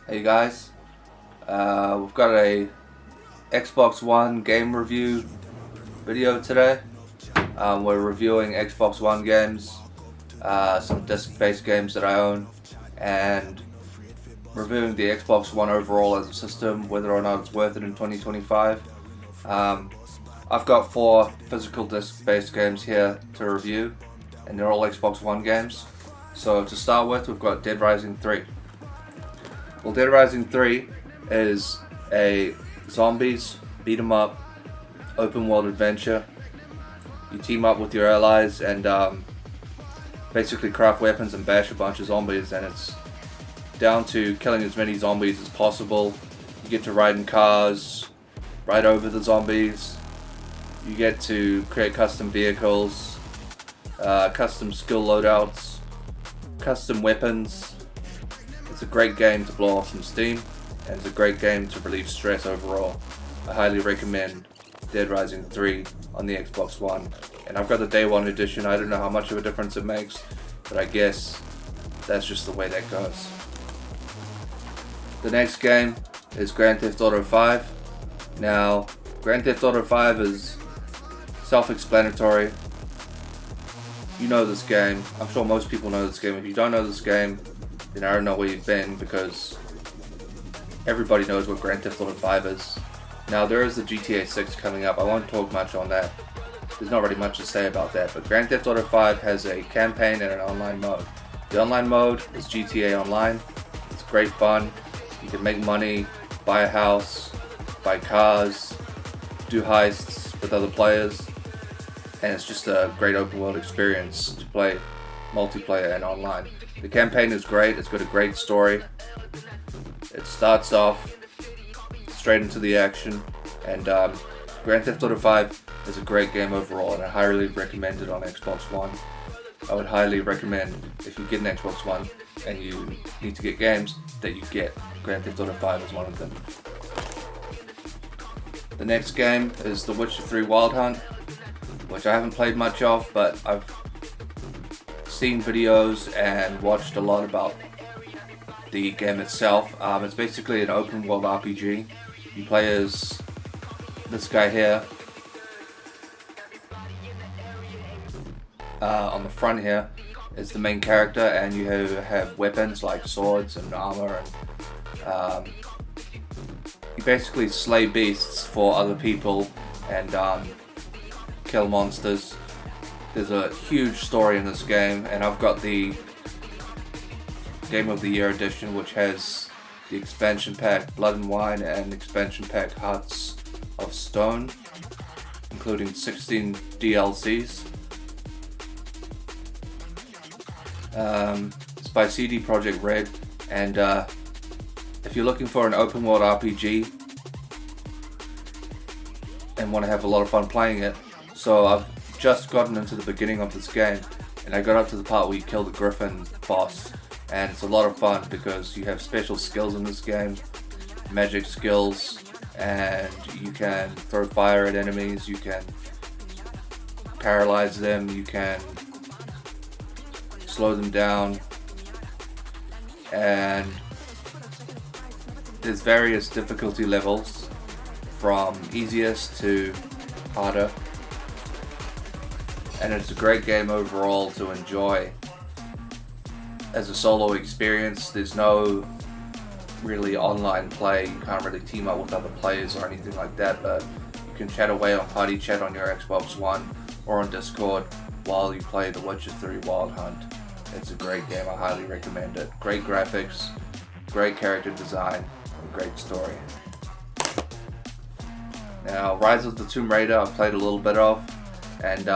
Hey guys, we've got a Xbox One game review video today. We're reviewing Xbox One games, some disc-based games that I own, and reviewing the Xbox One overall as a system, whether or not it's worth it in 2025. I've got 4 physical disc-based games here to review, and they're all Xbox One games. So to start with, we've got Dead Rising 3. Well, Dead Rising 3 is a zombies beat 'em up open world adventure. You team up with your allies and basically craft weapons and bash a bunch of zombies, and it's down to killing as many zombies as possible. You get to ride in cars, ride over the zombies. You get to create custom vehicles, custom skill loadouts, custom weapons. It's a great game to blow off some steam, and it's a great game to relieve stress overall. I highly recommend Dead Rising 3 on the Xbox One. And I've got the Day 1 edition. I don't know how much of a difference it makes, but I guess that's just the way that goes. The next game is Grand Theft Auto 5. Now, Grand Theft Auto 5 is self-explanatory. You know this game. I'm sure most people know this game. If you don't know this game, then I don't know where you've been, because everybody knows what Grand Theft Auto 5 is. Now, there is the GTA 6 coming up. I won't talk much on that. There's not really much to say about that, but Grand Theft Auto 5 has a campaign and an online mode. The online mode is GTA Online. It's great fun. You can make money, buy a house, buy cars, do heists with other players, and it's just a great open world experience to play multiplayer and online. The campaign is great. It's got a great story. It starts off straight into the action, and Grand Theft Auto 5 is a great game overall, and I highly recommend it on Xbox One. I would highly recommend, if you get an Xbox One and you need to get games, that you get Grand Theft Auto 5 as one of them. The next game is The Witcher 3 Wild Hunt, which I haven't played much of, but I've seen videos and watched a lot about the game itself. It's basically an open world RPG. You play as this guy here. On the front here is the main character, and you have weapons like swords and armor, and you basically slay beasts for other people and kill monsters. There's a huge story in this game, and I've got the Game of the Year edition, which has the expansion pack Blood and Wine and expansion pack Hearts of Stone, including 16 DLCs. It's by CD Projekt Red, and if you're looking for an open world RPG and want to have a lot of fun playing it, so I've just gotten into the beginning of this game, and I got up to the part where you kill the Griffin boss, and it's a lot of fun because you have special skills in this game, magic skills, and you can throw fire at enemies, you can paralyze them, you can slow them down, and there's various difficulty levels from easiest to harder, and it's a great game overall to enjoy as a solo experience. There's no really online play. You can't really team up with other players or anything like that, but you can chat away on party chat on your Xbox One or on Discord while you play The Witcher 3 Wild Hunt. It's a great game. I highly recommend it. Great graphics, great character design, and great story. Now, Rise of the Tomb Raider I've played a little bit of, and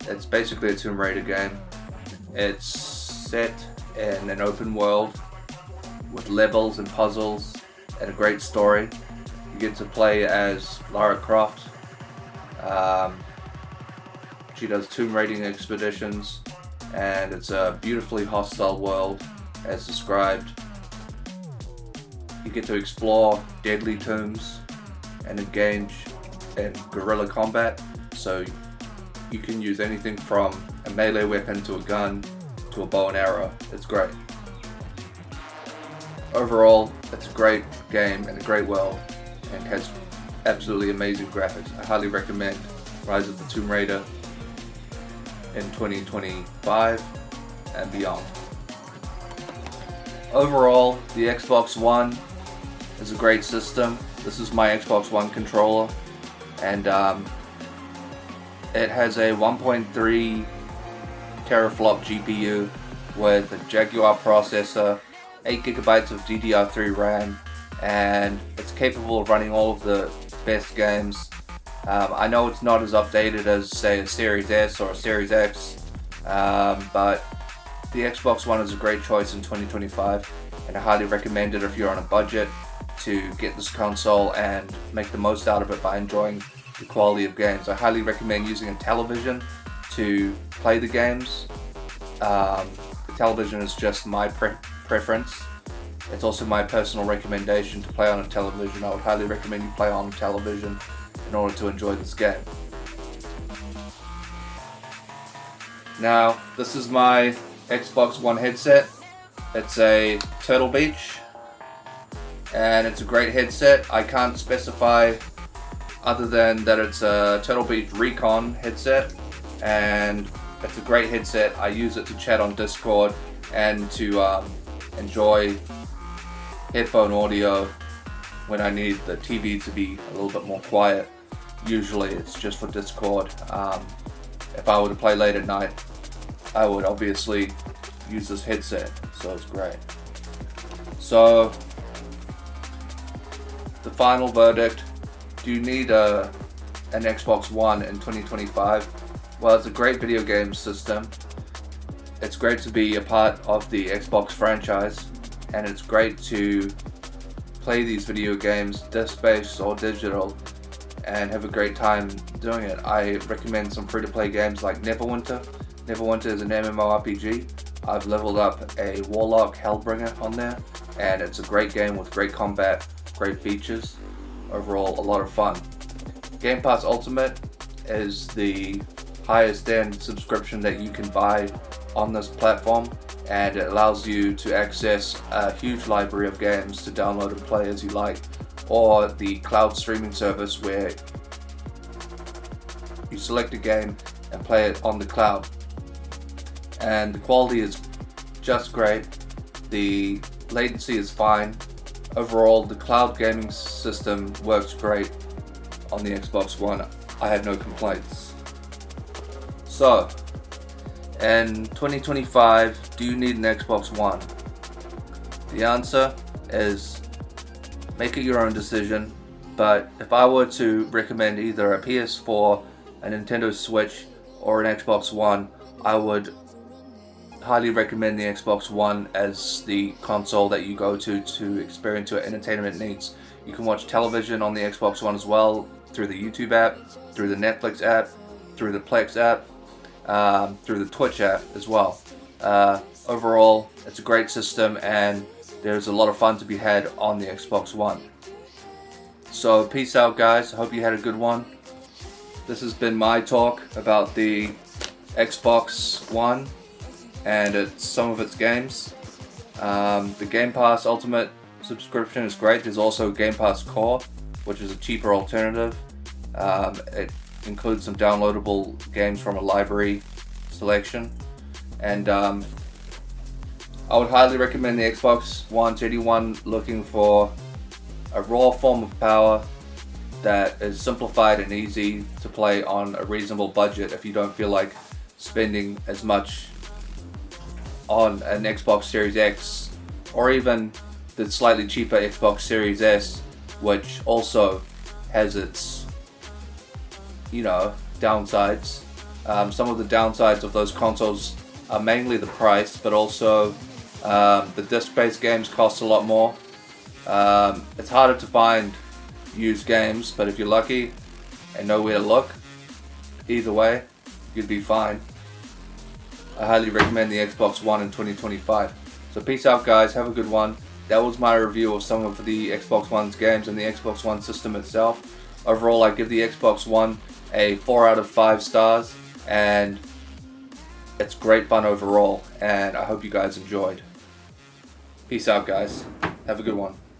it's basically a Tomb Raider game. It's set in an open world with levels and puzzles and a great story. You get to play as Lara Croft. She does tomb raiding expeditions, and it's a beautifully hostile world as described. You get to explore deadly tombs and engage in guerrilla combat, so you can use anything from a melee weapon to a gun to a bow and arrow. It's great. Overall, it's a great game and a great world, and has absolutely amazing graphics. I highly recommend Rise of the Tomb Raider in 2025 and beyond. Overall, the Xbox One is a great system. This is my Xbox One controller, and it has a 1.3 teraflop GPU with a Jaguar processor, 8 gigabytes of DDR3 RAM, and it's capable of running all of the best games. I know it's not as updated as, say, a Series S or a Series X, but the Xbox One is a great choice in 2025, and I highly recommend it if you're on a budget to get this console and make the most out of it by enjoying the quality of games. I highly recommend using a television to play the games. The television is just my preference. It's also my personal recommendation to play on a television. I would highly recommend you play on television in order to enjoy this game. Now, this is my Xbox One headset. It's a Turtle Beach, and it's a great headset. I can't specify other than that it's a Turtle Beach Recon headset, and it's a great headset. I use it to chat on Discord and to enjoy headphone audio when I need the TV to be a little bit more quiet. Usually it's just for Discord. If I were to play late at night, I would obviously use this headset, so it's great. So, the final verdict: do you need an Xbox One in 2025? Well, it's a great video game system. It's great to be a part of the Xbox franchise, and it's great to play these video games, disc-based or digital, and have a great time doing it. I recommend some free-to-play games like Neverwinter. Neverwinter is an MMORPG. I've leveled up a Warlock Hellbringer on there, and it's a great game with great combat, great features. Overall, a lot of fun. Game Pass Ultimate is the highest end subscription that you can buy on this platform, and it allows you to access a huge library of games to download and play as you like, or the cloud streaming service where you select a game and play it on the cloud. And the quality is just great. The latency is fine. Overall, the cloud gaming system works great on the Xbox One. I have no complaints. So, in 2025, do you need an Xbox One? The answer is make it your own decision, but if I were to recommend either a PS4, a Nintendo Switch, or an Xbox One, I would highly recommend the Xbox One as the console that you go to experience your entertainment needs. You can watch television on the Xbox One as well, through the YouTube app, through the Netflix app, through the Plex app, through the Twitch app as well. Overall, it's a great system, and there's a lot of fun to be had on the Xbox One. So peace out, guys. I hope you had a good one. This has been my talk about the Xbox One and some of its games. The Game Pass Ultimate subscription is great. There's also Game Pass Core, which is a cheaper alternative. It includes some downloadable games from a library selection, and I would highly recommend the Xbox One to anyone looking for a raw form of power that is simplified and easy to play on a reasonable budget if you don't feel like spending as much on an Xbox Series X, or even the slightly cheaper Xbox Series S, which also has its, downsides. Some of the downsides of those consoles are mainly the price, but also the disc-based games cost a lot more. It's harder to find used games, but if you're lucky and know where to look, either way, you'd be fine. I highly recommend the Xbox One in 2025. So peace out, guys. Have a good one. That was my review of some of the Xbox One's games and the Xbox One system itself. Overall, I give the Xbox One a 4 out of 5 stars, and it's great fun overall, and I hope you guys enjoyed. Peace out, guys. Have a good one.